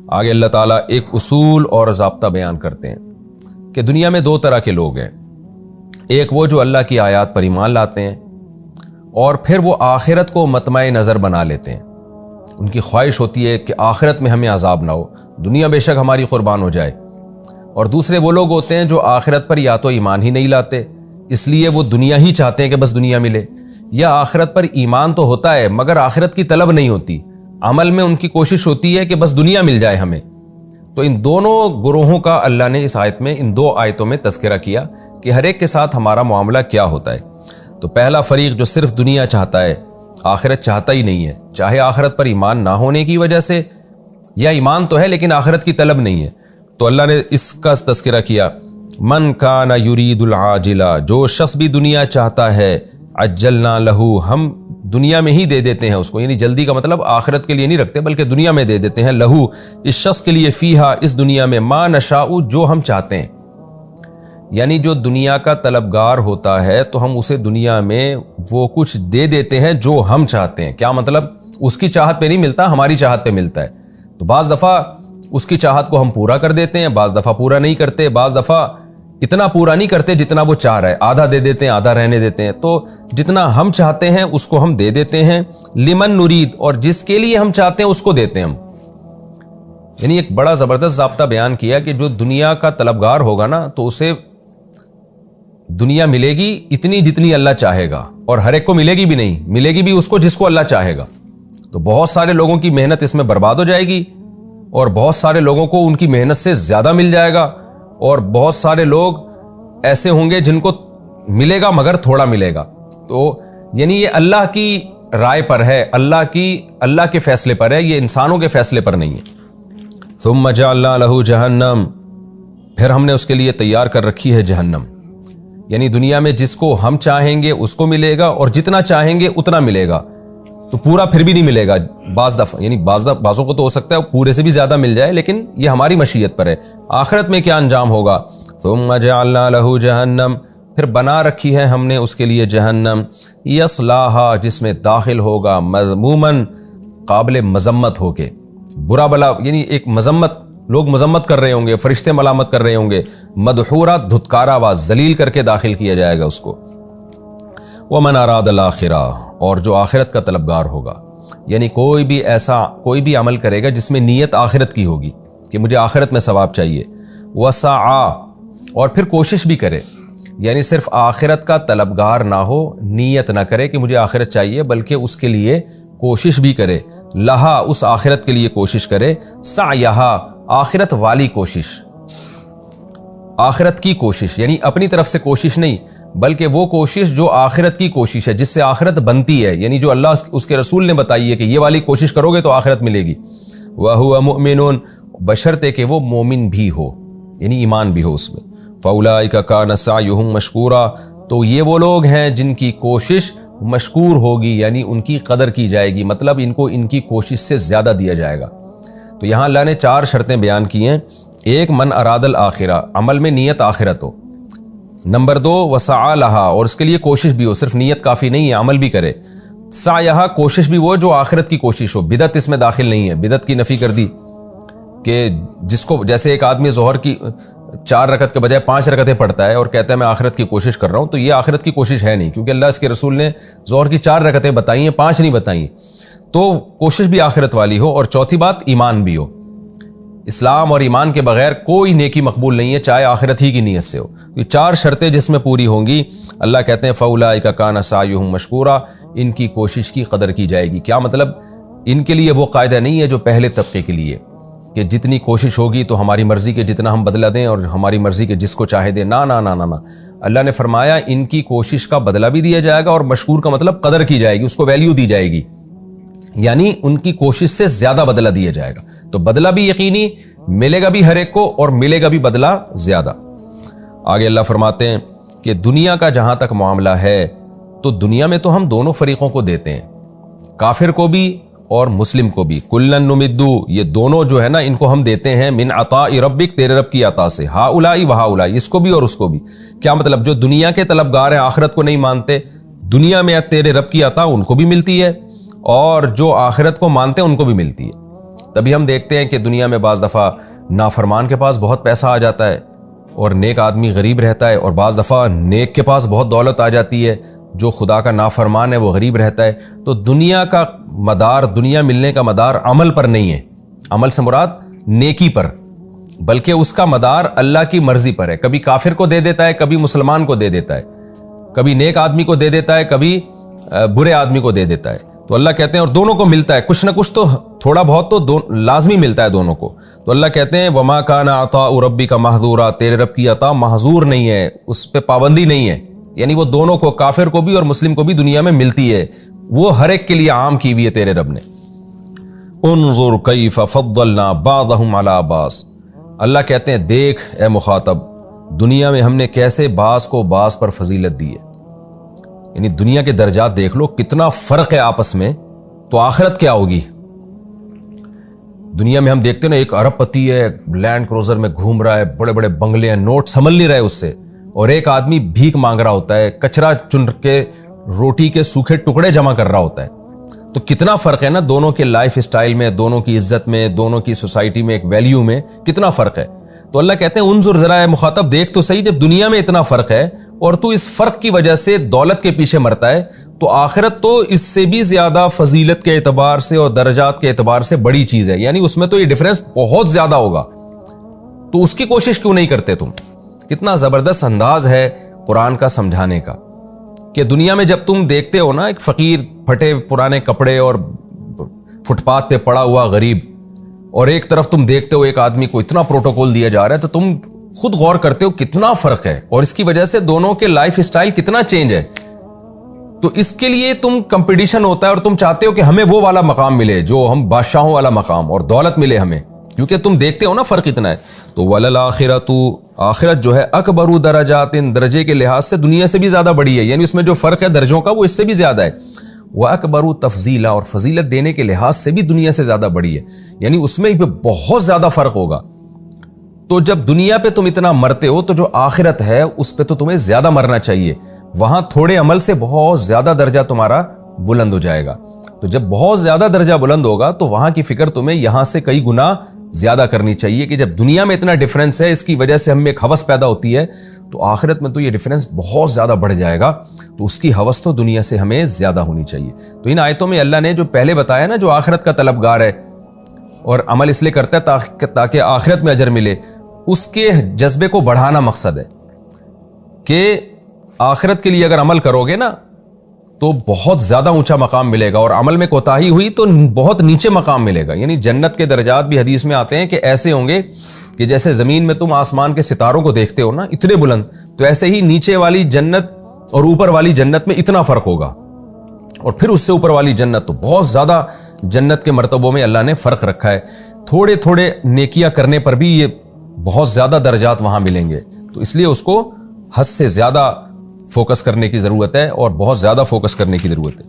آگے اللہ تعالیٰ ایک اصول اور ضابطہ بیان کرتے ہیں کہ دنیا میں دو طرح کے لوگ ہیں، ایک وہ جو اللہ کی آیات پر ایمان لاتے ہیں اور پھر وہ آخرت کو مطمع نظر بنا لیتے ہیں، ان کی خواہش ہوتی ہے کہ آخرت میں ہمیں عذاب نہ ہو، دنیا بے شک ہماری قربان ہو جائے۔ اور دوسرے وہ لوگ ہوتے ہیں جو آخرت پر یا تو ایمان ہی نہیں لاتے، اس لیے وہ دنیا ہی چاہتے ہیں کہ بس دنیا ملے، یا آخرت پر ایمان تو ہوتا ہے مگر آخرت کی طلب نہیں ہوتی، عمل میں ان کی کوشش ہوتی ہے کہ بس دنیا مل جائے ہمیں۔ تو ان دونوں گروہوں کا اللہ نے اس آیت میں، ان دو آیتوں میں تذکرہ کیا کہ ہر ایک کے ساتھ ہمارا معاملہ کیا ہوتا ہے۔ تو پہلا فریق جو صرف دنیا چاہتا ہے، آخرت چاہتا ہی نہیں ہے، چاہے آخرت پر ایمان نہ ہونے کی وجہ سے یا ایمان تو ہے لیکن آخرت کی طلب نہیں ہے، تو اللہ نے اس کا تذکرہ کیا، من کان یرید العاجلہ، جو شخص بھی دنیا چاہتا ہے، عجلنا لہو، ہم دنیا میں ہی دے دیتے ہیں اس کو، یعنی جلدی کا مطلب آخرت کے لیے نہیں رکھتے بلکہ دنیا میں دے دیتے ہیں، لہو اس شخص کے لیے، فیہا اس دنیا میں، ما نشاء جو ہم چاہتے ہیں۔ یعنی جو دنیا کا طلبگار ہوتا ہے تو ہم اسے دنیا میں وہ کچھ دے دیتے ہیں جو ہم چاہتے ہیں۔ کیا مطلب؟ اس کی چاہت پہ نہیں ملتا، ہماری چاہت پہ ملتا ہے۔ تو بعض دفعہ اس کی چاہت کو ہم پورا کر دیتے ہیں، بعض دفعہ پورا نہیں کرتے، بعض دفعہ اتنا پورا نہیں کرتے جتنا وہ چاہ رہا ہے، آدھا دے دیتے ہیں، آدھا رہنے دیتے ہیں۔ تو جتنا ہم چاہتے ہیں اس کو ہم دے دیتے ہیں، لمن نرید، اور جس کے لیے ہم چاہتے ہیں اس کو دیتے ہیں ہم۔ یعنی ایک بڑا زبردست ضابطہ بیان کیا کہ جو دنیا کا طلبگار ہوگا نا تو اسے دنیا ملے گی اتنی جتنی اللہ چاہے گا، اور ہر ایک کو ملے گی بھی نہیں، ملے گی بھی اس کو جس کو اللہ چاہے گا۔ تو بہت سارے لوگوں کی محنت اس میں برباد ہو جائے گی، اور بہت سارے لوگوں کو ان کی محنت سے زیادہ مل جائے گا، اور بہت سارے لوگ ایسے ہوں گے جن کو ملے گا مگر تھوڑا ملے گا۔ تو یعنی یہ اللہ کی رائے پر ہے، اللہ کے فیصلے پر ہے، یہ انسانوں کے فیصلے پر نہیں ہے۔ ثم جعلنا لہ جہنم، پھر ہم نے اس کے لیے تیار کر رکھی ہے جہنم۔ یعنی دنیا میں جس کو ہم چاہیں گے اس کو ملے گا، اور جتنا چاہیں گے اتنا ملے گا، تو پورا پھر بھی نہیں ملے گا بعض دفعہ، یعنی بعضوں کو تو ہو سکتا ہے پورے سے بھی زیادہ مل جائے، لیکن یہ ہماری مشیت پر ہے۔ آخرت میں کیا انجام ہوگا؟ ثم جعلنا لہ جہنم، پھر بنا رکھی ہے ہم نے اس کے لیے جہنم، یصلاھا جس میں داخل ہوگا، مذموماً قابل مذمت ہو کے، برا بلا، یعنی ایک مذمت، لوگ مذمت کر رہے ہوں گے، فرشتے ملامت کر رہے ہوں گے، مدحورا دھتکارا ہوا، ذلیل کر کے داخل کیا جائے گا اس کو۔ ومن اراد الاخرہ، اور جو آخرت کا طلبگار ہوگا، یعنی کوئی بھی عمل کرے گا جس میں نیت آخرت کی ہوگی کہ مجھے آخرت میں ثواب چاہیے، وسعى، اور پھر کوشش بھی کرے، یعنی صرف آخرت کا طلبگار نہ ہو، نیت نہ کرے کہ مجھے آخرت چاہیے، بلکہ اس کے لیے کوشش بھی کرے، لہا اس آخرت کے لیے کوشش کرے، سعیہا آخرت والی کوشش، آخرت کی کوشش، یعنی اپنی طرف سے کوشش نہیں بلکہ وہ کوشش جو آخرت کی کوشش ہے، جس سے آخرت بنتی ہے، یعنی جو اللہ اس کے رسول نے بتائی ہے کہ یہ والی کوشش کرو گے تو آخرت ملے گی۔ وَهُوَ مُؤْمِنٌ، بشرطے کہ وہ مومن بھی ہو، یعنی ایمان بھی ہو اس میں۔ فَأُولَٰئِكَ كَانَ سَعْيُهُمْ مَشْكُورًا، تو یہ وہ لوگ ہیں جن کی کوشش مشکور ہوگی، یعنی ان کی قدر کی جائے گی، مطلب ان کو ان کی کوشش سے زیادہ دیا جائے گا۔ تو یہاں اللہ نے 4 شرطیں بیان کی ہیں۔ ایک، من اراد الاخرہ، عمل میں نیت آخرت ہو۔ نمبر 2، وسعى لہا، اور اس کے لیے کوشش بھی ہو، صرف نیت کافی نہیں ہے، عمل بھی کرے۔ سعیہا، کوشش بھی وہ جو آخرت کی کوشش ہو، بدعت اس میں داخل نہیں ہے، بدعت کی نفی کر دی کہ جس کو، جیسے ایک آدمی ظہر کی 4 رکعت کے بجائے 5 رکعتیں پڑھتا ہے اور کہتا ہے میں آخرت کی کوشش کر رہا ہوں، تو یہ آخرت کی کوشش ہے نہیں، کیونکہ اللہ اس کے رسول نے ظہر کی 4 رکعتیں بتائی ہیں، 5 نہیں بتائی ہیں۔ تو کوشش بھی آخرت والی ہو، اور چوتھی بات ایمان بھی ہو۔ اسلام اور ایمان کے بغیر کوئی نیکی مقبول نہیں ہے، چاہے آخرت ہی کی نیت سے ہو۔ یہ 4 شرطیں جس میں پوری ہوں گی، اللہ کہتے ہیں فَأُولَٰئِكَ كَانَ سَعْيُهُمْ مَشْكُورًا، ان کی کوشش کی قدر کی جائے گی۔ کیا مطلب؟ ان کے لیے وہ قاعدہ نہیں ہے جو پہلے طبقے کے لیے کہ جتنی کوشش ہوگی تو ہماری مرضی کے جتنا ہم بدلہ دیں اور ہماری مرضی کے جس کو چاہے دیں، نہ نہ نہ نہ۔ اللہ نے فرمایا ان کی کوشش کا بدلہ بھی دیا جائے گا، اور مشکور کا مطلب قدر کی جائے گی، اس کو ویلیو دی جائے گی، یعنی ان کی کوشش سے زیادہ بدلہ دیا جائے گا۔ تو بدلہ بھی یقینی ملے گا بھی ہر ایک کو، اور ملے گا بھی بدلہ زیادہ۔ آگے اللہ فرماتے ہیں کہ دنیا کا جہاں تک معاملہ ہے تو دنیا میں تو ہم دونوں فریقوں کو دیتے ہیں، کافر کو بھی اور مسلم کو بھی۔ کلن نمدو، یہ دونوں جو ہے نا ان کو ہم دیتے ہیں، من عطاء ربک، تیرے رب کی عطا سے، ہؤلاء و ہؤلاء، اس کو بھی اور اس کو بھی۔ کیا مطلب؟ جو دنیا کے طلبگار ہیں، آخرت کو نہیں مانتے، دنیا میں تیرے رب کی عطا ان کو بھی ملتی ہے، اور جو آخرت کو مانتے ہیں ان کو بھی ملتی ہے۔ تبھی ہم دیکھتے ہیں کہ دنیا میں بعض دفعہ نافرمان کے پاس بہت پیسہ آ جاتا ہے اور نیک آدمی غریب رہتا ہے، اور بعض دفعہ نیک کے پاس بہت دولت آ جاتی ہے، جو خدا کا نافرمان ہے وہ غریب رہتا ہے۔ تو دنیا کا مدار، دنیا ملنے کا مدار عمل پر نہیں ہے، عمل سے مراد نیکی پر، بلکہ اس کا مدار اللہ کی مرضی پر ہے۔ کبھی کافر کو دے دیتا ہے، کبھی مسلمان کو دے دیتا ہے، کبھی نیک آدمی کو دے دیتا ہے، کبھی برے آدمی کو دے دیتا ہے۔ تو اللہ کہتے ہیں اور دونوں کو ملتا ہے، کچھ نہ کچھ تو تھوڑا بہت تو لازمی ملتا ہے دونوں کو۔ تو اللہ کہتے ہیں وما کان عطاء ربک محظورا، تیرے رب کی عطا محظور نہیں ہے، اس پہ پابندی نہیں ہے، یعنی وہ دونوں کو، کافر کو بھی اور مسلم کو بھی دنیا میں ملتی ہے، وہ ہر ایک کے لیے عام کی ہوئی ہے تیرے رب نے۔ انظر کیف فضلنا بعضهم علی بعض، اللہ کہتے ہیں دیکھ اے مخاطب، دنیا میں ہم نے کیسے بعض کو بعض پر فضیلت دی ہے، یعنی دنیا کے درجات دیکھ لو کتنا فرق ہے آپس میں، تو آخرت کیا ہوگی؟ دنیا میں ہم دیکھتے ہیں نا، ایک ارب پتی ہے، لینڈ کروزر میں گھوم رہا ہے، بڑے بڑے بنگلے ہیں، نوٹ سنبھل نہیں رہے اس سے، اور ایک آدمی بھیک مانگ رہا ہوتا ہے، کچرا چن کے روٹی کے سوکھے ٹکڑے جمع کر رہا ہوتا ہے۔ تو کتنا فرق ہے نا دونوں کے لائف اسٹائل میں، دونوں کی عزت میں، دونوں کی سوسائٹی میں، ایک ویلیو میں کتنا فرق ہے۔ تو اللہ کہتے ہیں انظر ذرا اے مخاطب دیکھ تو صحیح، جب دنیا میں اتنا فرق ہے اور تو اس فرق کی وجہ سے دولت کے پیچھے مرتا ہے، تو آخرت تو اس سے بھی زیادہ فضیلت کے اعتبار سے اور درجات کے اعتبار سے بڑی چیز ہے، یعنی اس میں تو یہ ڈیفرنس بہت زیادہ ہوگا، تو اس کی کوشش کیوں نہیں کرتے تم؟ کتنا زبردست انداز ہے قرآن کا سمجھانے کا، کہ دنیا میں جب تم دیکھتے ہو نا ایک فقیر، پھٹے پرانے کپڑے اور فٹ پاتھ پہ پڑا ہوا غریب، اور ایک طرف تم دیکھتے ہو ایک آدمی کو اتنا پروٹوکول دیا جا رہا ہے، تو تم خود غور کرتے ہو کتنا فرق ہے، اور اس کی وجہ سے دونوں کے لائف اسٹائل کتنا چینج ہے۔ تو اس کے لیے تم کمپٹیشن ہوتا ہے اور تم چاہتے ہو کہ ہمیں وہ والا مقام ملے جو ہم بادشاہوں والا مقام، اور دولت ملے ہمیں، کیونکہ تم دیکھتے ہو نا فرق اتنا ہے۔ تو وللآخرۃ، آخرت جو ہے اکبر درجات، درجے کے لحاظ سے دنیا سے بھی زیادہ بڑی ہے، یعنی اس میں جو فرق ہے درجوں کا وہ اس سے بھی زیادہ ہے۔ وَأَكْبَرُ تفضیلا، اور فضیلت دینے کے لحاظ سے بھی دنیا سے زیادہ بڑی ہے، یعنی اس میں بھی بہت زیادہ فرق ہوگا۔ تو جب دنیا پہ تم اتنا مرتے ہو تو جو آخرت ہے اس پہ تو تمہیں زیادہ مرنا چاہیے، وہاں تھوڑے عمل سے بہت زیادہ درجہ تمہارا بلند ہو جائے گا۔ تو جب بہت زیادہ درجہ بلند ہوگا تو وہاں کی فکر تمہیں یہاں سے کئی گنا زیادہ کرنی چاہیے، کہ جب دنیا میں اتنا ڈفرینس ہے، اس کی وجہ سے ہمیں ایک ہوس پیدا ہوتی ہے، تو آخرت میں تو یہ ڈفرینس بہت زیادہ بڑھ جائے گا، تو اس کی ہوس تو دنیا سے ہمیں زیادہ ہونی چاہیے۔ تو ان آیتوں میں اللہ نے جو پہلے بتایا نا، جو آخرت کا طلبگار ہے اور عمل اس لیے کرتا ہے تاکہ آخرت میں اجر ملے، اس کے جذبے کو بڑھانا مقصد ہے، کہ آخرت کے لیے اگر عمل کرو گے نا تو بہت زیادہ اونچا مقام ملے گا، اور عمل میں کوتاہی ہوئی تو بہت نیچے مقام ملے گا۔ یعنی جنت کے درجات بھی حدیث میں آتے ہیں کہ ایسے ہوں گے کہ جیسے زمین میں تم آسمان کے ستاروں کو دیکھتے ہو نا اتنے بلند، تو ایسے ہی نیچے والی جنت اور اوپر والی جنت میں اتنا فرق ہوگا، اور پھر اس سے اوپر والی جنت، تو بہت زیادہ جنت کے مرتبوں میں اللہ نے فرق رکھا ہے۔ تھوڑے تھوڑے نیکیاں کرنے پر بھی یہ بہت زیادہ درجات وہاں ملیں گے، تو اس لیے اس کو حد سے زیادہ فوکس کرنے کی ضرورت ہے، اور بہت زیادہ فوکس کرنے کی ضرورت ہے۔